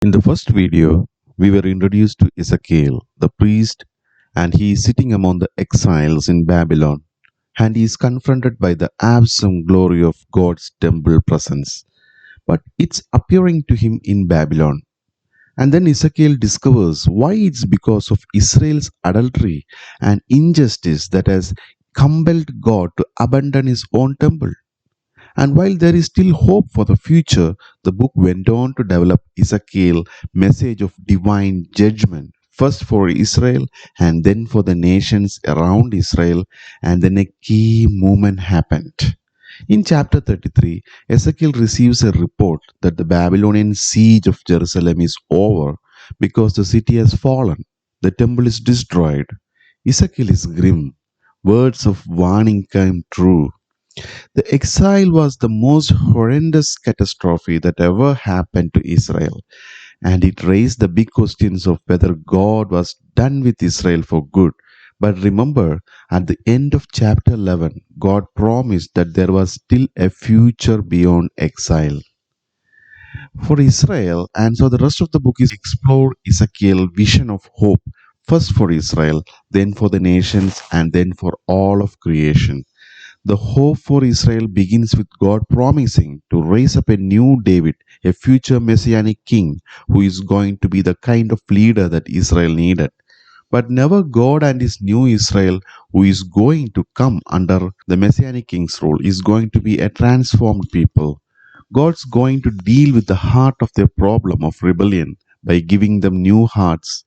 In the first video, we were introduced to Ezekiel, the priest, and he is sitting among the exiles in Babylon, and he is confronted by the awesome glory of God's temple presence. But it's appearing to him in Babylon. And then Ezekiel discovers why it's because of Israel's adultery and injustice that has compelled God to abandon his own temple. And while there is still hope for the future, the book went on to develop Ezekiel's message of divine judgment, first for Israel and then for the nations around Israel, and then a key moment happened. In chapter 33, Ezekiel receives a report that the Babylonian siege of Jerusalem is over because the city has fallen. The temple is destroyed. Ezekiel is grim. Words of warning came true. The exile was the most horrendous catastrophe that ever happened to Israel, and it raised the big questions of whether God was done with Israel for good. But remember, at the end of chapter 11, God promised that there was still a future beyond exile for Israel, and so the rest of the book is explore Ezekiel's vision of hope, first for Israel, then for the nations, and then for all of creation. The hope for Israel begins with God promising to raise up a new David, a future messianic king who is going to be the kind of leader that Israel needed. But never God and his new Israel, who is going to come under the messianic king's rule, is going to be a transformed people. God's going to deal with the heart of their problem of rebellion by giving them new hearts.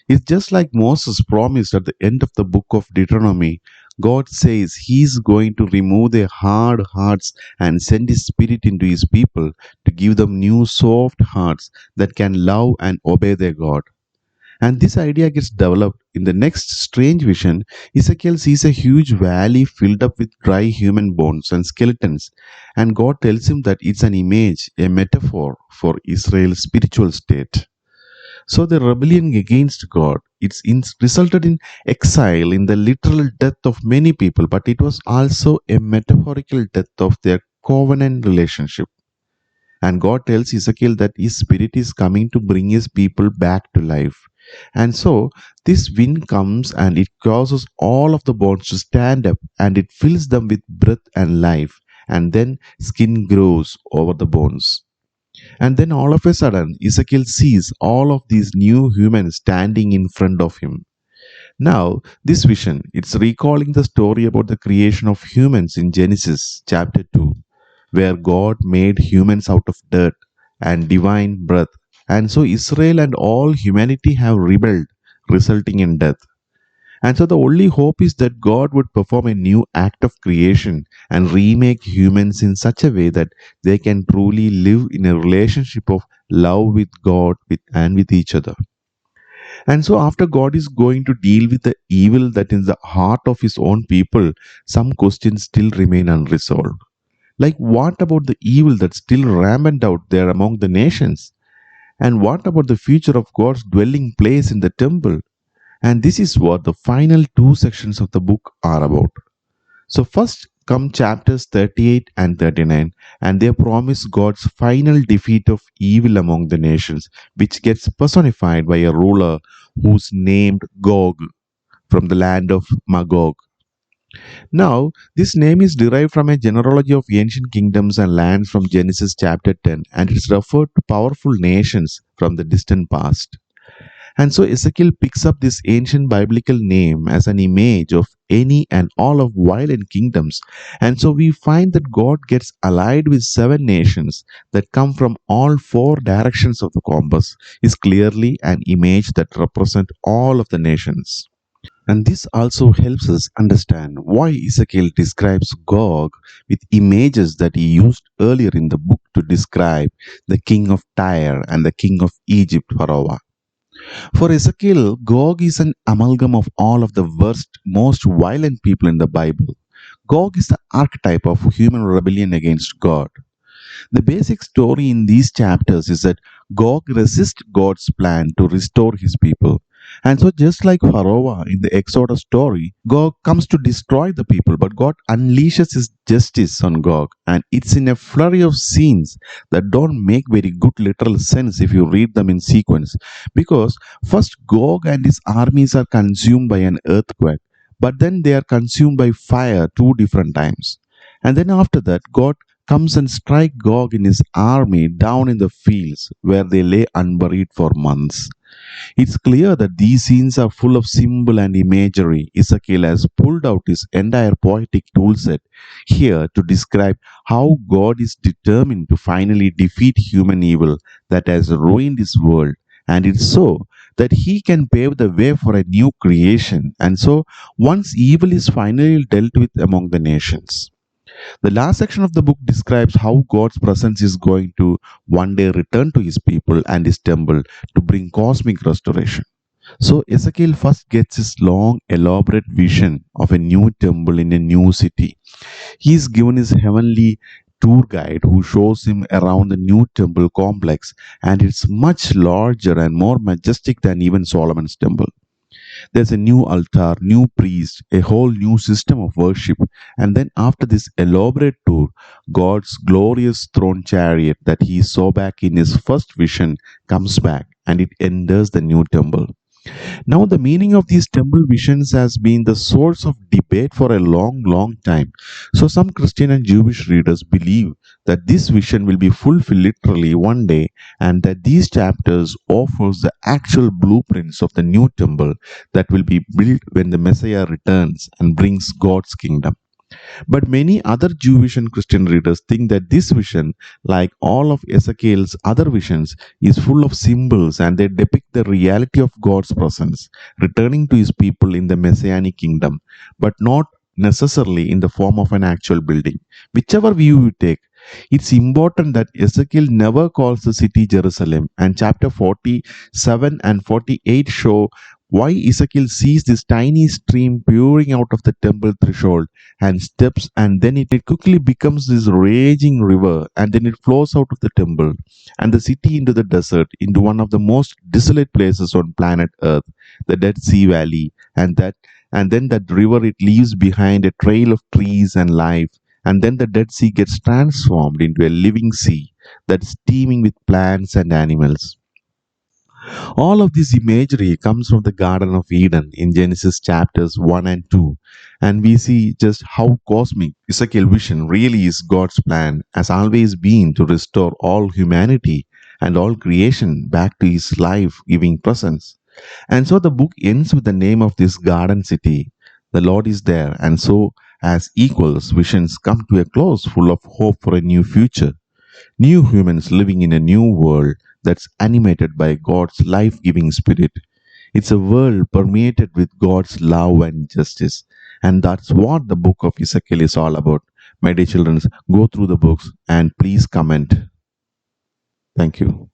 It's just like Moses promised at the end of the book of Deuteronomy. God says He's going to remove their hard hearts and send His Spirit into His people to give them new soft hearts that can love and obey their God. And this idea gets developed in the next strange vision. Ezekiel sees a huge valley filled up with dry human bones and skeletons, and God tells him that it's an image, a metaphor for Israel's spiritual state. So the rebellion against God, resulted in exile, in the literal death of many people, but it was also a metaphorical death of their covenant relationship. And God tells Ezekiel that His Spirit is coming to bring His people back to life. And so this wind comes and it causes all of the bones to stand up and it fills them with breath and life. And then skin grows over the bones. And then all of a sudden, Ezekiel sees all of these new humans standing in front of him. Now, this vision, it's recalling the story about the creation of humans in Genesis chapter 2, where God made humans out of dirt and divine breath. And so Israel and all humanity have rebelled, resulting in death. And so the only hope is that God would perform a new act of creation and remake humans in such a way that they can truly live in a relationship of love with God and with each other. And so after God is going to deal with the evil that is the heart of his own people, some questions still remain unresolved. Like what about the evil that's still rampant out there among the nations? And what about the future of God's dwelling place in the temple? And this is what the final two sections of the book are about. So, first come chapters 38 and 39, and they promise God's final defeat of evil among the nations, which gets personified by a ruler who's named Gog from the land of Magog. Now, this name is derived from a genealogy of ancient kingdoms and lands from Genesis chapter 10, and it's referred to powerful nations from the distant past. And so Ezekiel picks up this ancient biblical name as an image of any and all of violent kingdoms. And so we find that God gets allied with seven nations that come from all four directions of the compass, is clearly an image that represents all of the nations. And this also helps us understand why Ezekiel describes Gog with images that he used earlier in the book to describe the king of Tyre and the king of Egypt, Pharaoh. For Ezekiel, Gog is an amalgam of all of the worst, most violent people in the Bible. Gog is the archetype of human rebellion against God. The basic story in these chapters is that Gog resists God's plan to restore his people. And so, just like Pharaoh in the Exodus story, God comes to destroy the people, but God unleashes his justice on Gog. And it's in a flurry of scenes that don't make very good literal sense if you read them in sequence. Because first, Gog and his armies are consumed by an earthquake, but then they are consumed by fire two different times. And then after that, God comes and strike Gog and his army down in the fields where they lay unburied for months. It's clear that these scenes are full of symbol and imagery. Ezekiel has pulled out his entire poetic toolset here to describe how God is determined to finally defeat human evil that has ruined his world. And it's so that he can pave the way for a new creation. And so, once evil is finally dealt with among the nations. The last section of the book describes how God's presence is going to one day return to his people and his temple to bring cosmic restoration. So Ezekiel first gets his long, elaborate vision of a new temple in a new city. He is given his heavenly tour guide who shows him around the new temple complex, and it's much larger and more majestic than even Solomon's temple. There's a new altar, new priest, a whole new system of worship. And then, after this elaborate tour, God's glorious throne chariot that he saw back in his first vision comes back and it enters the new temple. Now, the meaning of these temple visions has been the source of debate for a long, long time. So, some Christian and Jewish readers believe that this vision will be fulfilled literally one day, and that these chapters offers the actual blueprints of the new temple that will be built when the Messiah returns and brings God's kingdom. But many other Jewish and Christian readers think that this vision, like all of Ezekiel's other visions, is full of symbols and they depict the reality of God's presence, returning to his people in the Messianic kingdom, but not necessarily in the form of an actual building. Whichever view you take, it's important that Ezekiel never calls the city Jerusalem, and chapter 47 and 48 show why Ezekiel sees this tiny stream pouring out of the temple threshold and steps, and then it quickly becomes this raging river, and then it flows out of the temple and the city into the desert, into one of the most desolate places on planet Earth, the Dead Sea Valley, and then that river it leaves behind a trail of trees and life, and then the Dead Sea gets transformed into a living sea that's teeming with plants and animals. All of this imagery comes from the Garden of Eden in Genesis chapters 1 and 2, and we see just how cosmic Ezekiel vision really is. God's plan has always been to restore all humanity and all creation back to his life giving presence. And so the book ends with the name of this garden city. The Lord is there, and so as equals, visions come to a close full of hope for a new future. New humans living in a new world that's animated by God's life giving spirit. It's a world permeated with God's love and justice. And that's what the book of Ezekiel is all about. My dear children, go through the books and please comment. Thank you.